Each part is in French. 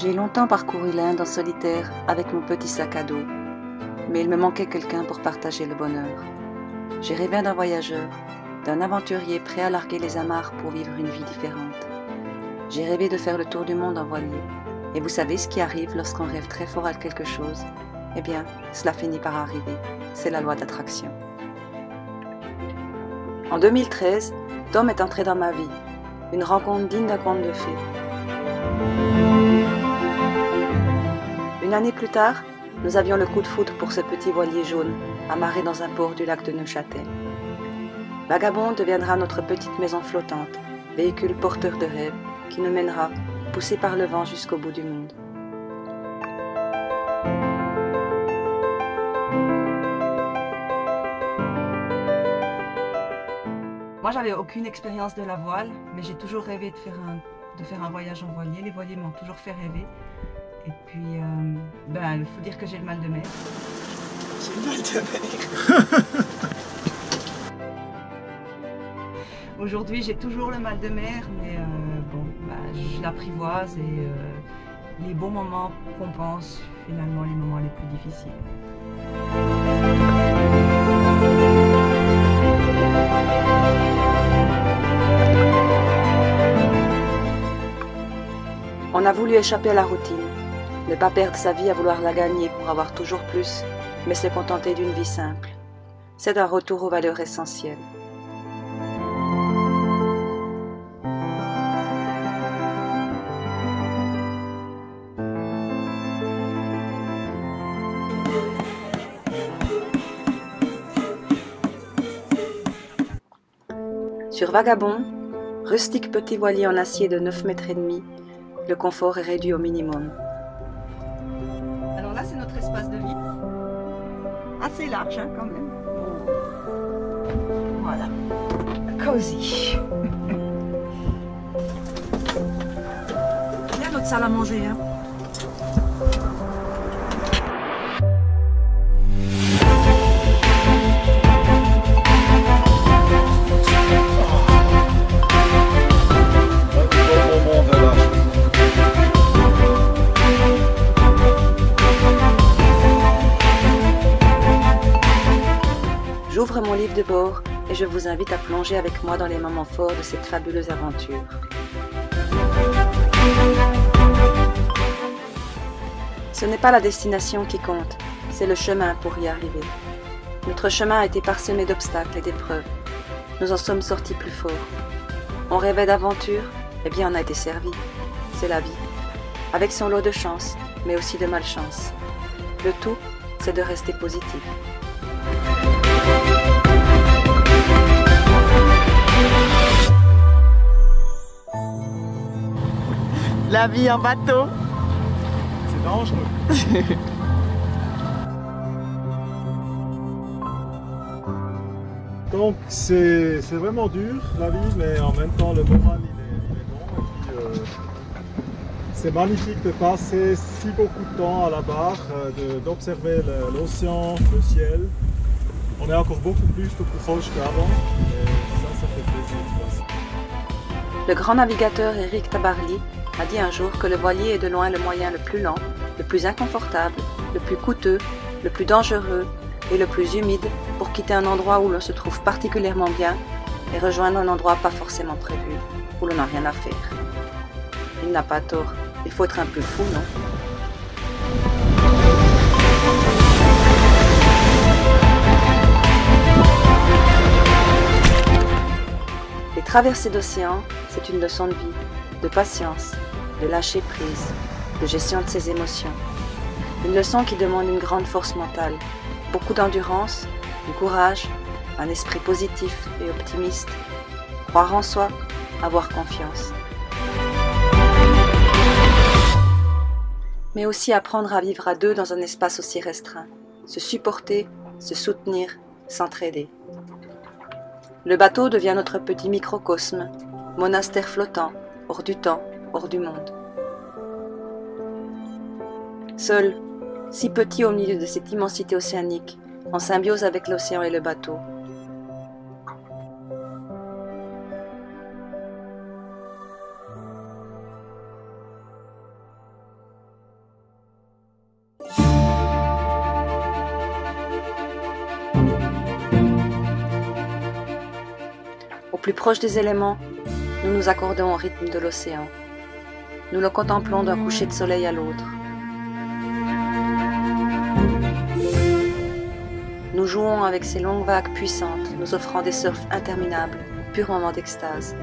J'ai longtemps parcouru l'Inde en solitaire avec mon petit sac à dos, mais il me manquait quelqu'un pour partager le bonheur. J'ai rêvé d'un voyageur, d'un aventurier prêt à larguer les amarres pour vivre une vie différente. J'ai rêvé de faire le tour du monde en voilier, et vous savez ce qui arrive lorsqu'on rêve très fort à quelque chose? Eh bien, cela finit par arriver, c'est la loi d'attraction. En 2013, Tom est entré dans ma vie, une rencontre digne d'un conte de fées. Une année plus tard, nous avions le coup de foudre pour ce petit voilier jaune, amarré dans un port du lac de Neuchâtel. Vagabond deviendra notre petite maison flottante, véhicule porteur de rêves, qui nous mènera, poussé par le vent jusqu'au bout du monde. Moi, j'avais aucune expérience de la voile, mais j'ai toujours rêvé de faire un voyage en voilier. Les voiliers m'ont toujours fait rêver. Et puis, il faut dire que j'ai le mal de mer. J'ai le mal de mer. Aujourd'hui, j'ai toujours le mal de mer, mais je l'apprivoise et les bons moments compensent finalement les moments les plus difficiles. On a voulu échapper à la routine, ne pas perdre sa vie à vouloir la gagner pour avoir toujours plus, mais se contenter d'une vie simple. C'est un retour aux valeurs essentielles. Sur Vagabond, rustique petit voilier en acier de 9,5 mètres, le confort est réduit au minimum. Alors là, c'est notre espace de vie. Assez large, hein, quand même. Voilà. Cosy. Il y a notre salle à manger, hein. J'ouvre mon livre de bord et je vous invite à plonger avec moi dans les moments forts de cette fabuleuse aventure. Ce n'est pas la destination qui compte, c'est le chemin pour y arriver. Notre chemin a été parsemé d'obstacles et d'épreuves. Nous en sommes sortis plus forts. On rêvait d'aventure, eh bien on a été servi. C'est la vie, avec son lot de chance, mais aussi de malchance. Le tout, c'est de rester positif. La vie en bateau. C'est dangereux. Donc c'est vraiment dur la vie, mais en même temps le moral il est bon. Et puis c'est magnifique de passer si beaucoup de temps à la barre, d'observer l'océan, le ciel. On est encore beaucoup plus proche qu'avant, et ça fait plaisir. Le grand navigateur Éric Tabarly a dit un jour que le voilier est de loin le moyen le plus lent, le plus inconfortable, le plus coûteux, le plus dangereux et le plus humide pour quitter un endroit où l'on se trouve particulièrement bien et rejoindre un endroit pas forcément prévu, où l'on n'a rien à faire. Il n'a pas tort, il faut être un peu fou, non? Les traversées d'océan, c'est une leçon de vie, de patience, de lâcher prise, de gestion de ses émotions. Une leçon qui demande une grande force mentale, beaucoup d'endurance, du courage, un esprit positif et optimiste, croire en soi, avoir confiance. Mais aussi apprendre à vivre à deux dans un espace aussi restreint, se supporter, se soutenir, s'entraider. Le bateau devient notre petit microcosme, monastère flottant, hors du temps, hors du monde. Seul, si petit au milieu de cette immensité océanique, en symbiose avec l'océan et le bateau. plus proche des éléments, nous nous accordons au rythme de l'océan. Nous le contemplons d'un coucher de soleil à l'autre. Nous jouons avec ces longues vagues puissantes, nous offrant des surfs interminables, purs moments d'extase.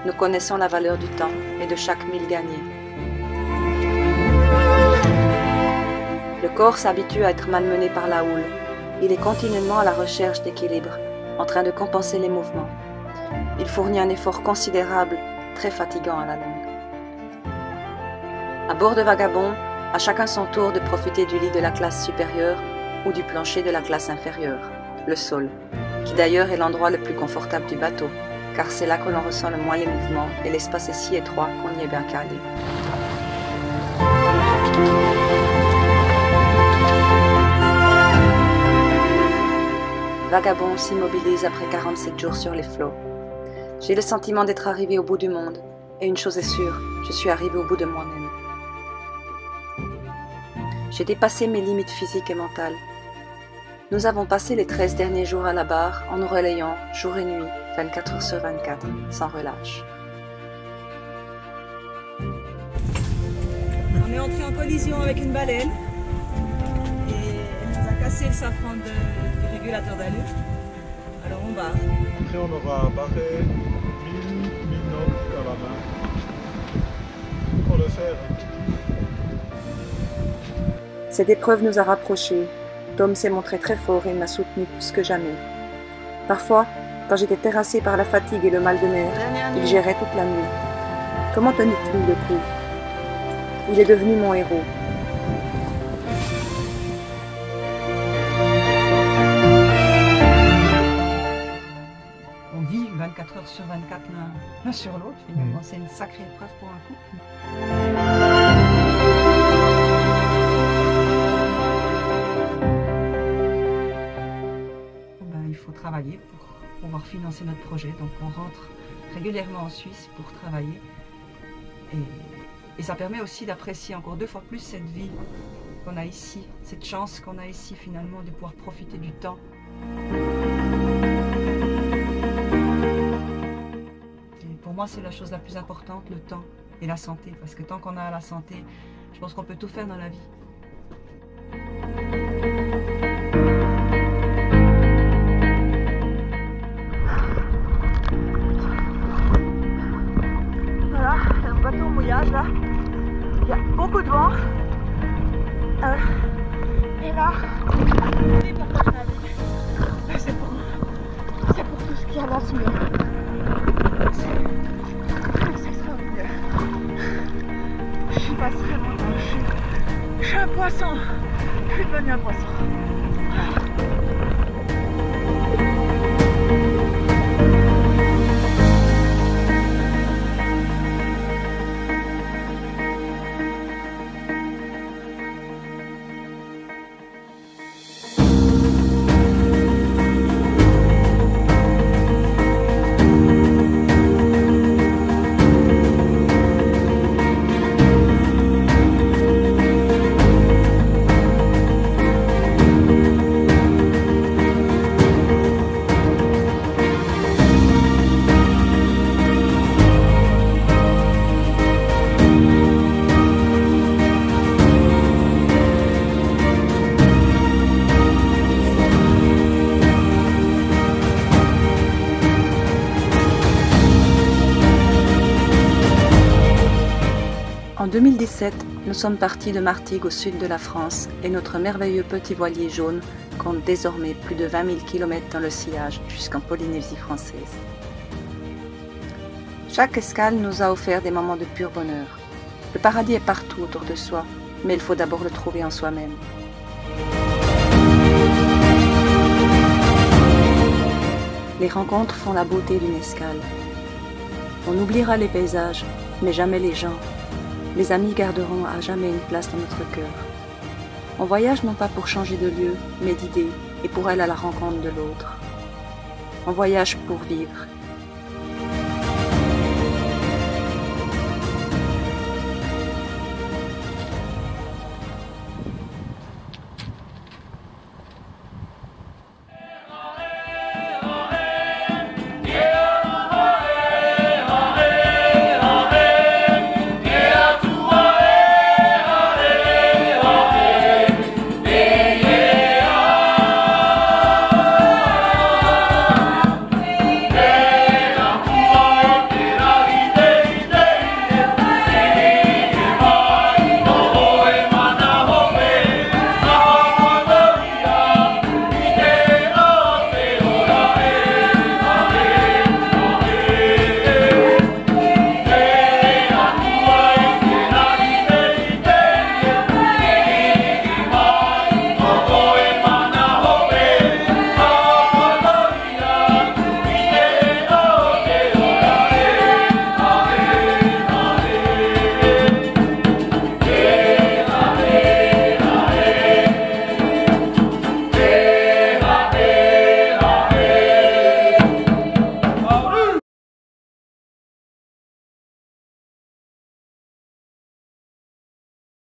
Nous connaissons la valeur du temps et de chaque mille gagné. Le corps s'habitue à être malmené par la houle. Il est continuellement à la recherche d'équilibre, en train de compenser les mouvements. Il fournit un effort considérable, très fatigant à la longue. À bord de Vagabond, à chacun son tour de profiter du lit de la classe supérieure ou du plancher de la classe inférieure, le sol, qui d'ailleurs est l'endroit le plus confortable du bateau, car c'est là que l'on ressent le moins les mouvements et l'espace est si étroit qu'on y est bien calé. Vagabond s'immobilise après 47 jours sur les flots. J'ai le sentiment d'être arrivé au bout du monde, et une chose est sûre, je suis arrivé au bout de moi-même. J'ai dépassé mes limites physiques et mentales. Nous avons passé les 13 derniers jours à la barre en nous relayant jour et nuit, 24 heures sur 24, sans relâche. On est entré en collision avec une baleine et elle nous a cassé le safran du régulateur d'allure. Alors on barre. Après on aura barré 1000 knots à la main pour le faire. Cette épreuve nous a rapprochés. Tom s'est montré très fort et m'a soutenu plus que jamais. Parfois, quand j'étais terrassée par la fatigue et le mal de mer, il gérait toute la nuit. Comment tenait-il le coup? Il est devenu mon héros. On vit 24 heures sur 24 l'un sur l'autre finalement. C'est une sacrée épreuve pour un couple. Il faut travailler pour pouvoir financer notre projet. Donc on rentre régulièrement en Suisse pour travailler. Et ça permet aussi d'apprécier encore 2 fois plus cette vie qu'on a ici, cette chance qu'on a ici finalement de pouvoir profiter du temps. Et pour moi c'est la chose la plus importante, le temps et la santé. Parce que tant qu'on a la santé, je pense qu'on peut tout faire dans la vie. Là, il y a beaucoup de vent. Et là, c'est pour tout ce qu'il y a là sous le. C'est extraordinaire. Je suis pas vraiment. Je suis un poisson. Je suis devenu un poisson. En 2017, nous sommes partis de Martigues au sud de la France et notre merveilleux petit voilier jaune compte désormais plus de 20 000 km dans le sillage jusqu'en Polynésie française. Chaque escale nous a offert des moments de pur bonheur. Le paradis est partout autour de soi, mais il faut d'abord le trouver en soi-même. Les rencontres font la beauté d'une escale. On oubliera les paysages, mais jamais les gens. Les amis garderont à jamais une place dans notre cœur. On voyage non pas pour changer de lieu, mais d'idées, et pour aller à la rencontre de l'autre. On voyage pour vivre,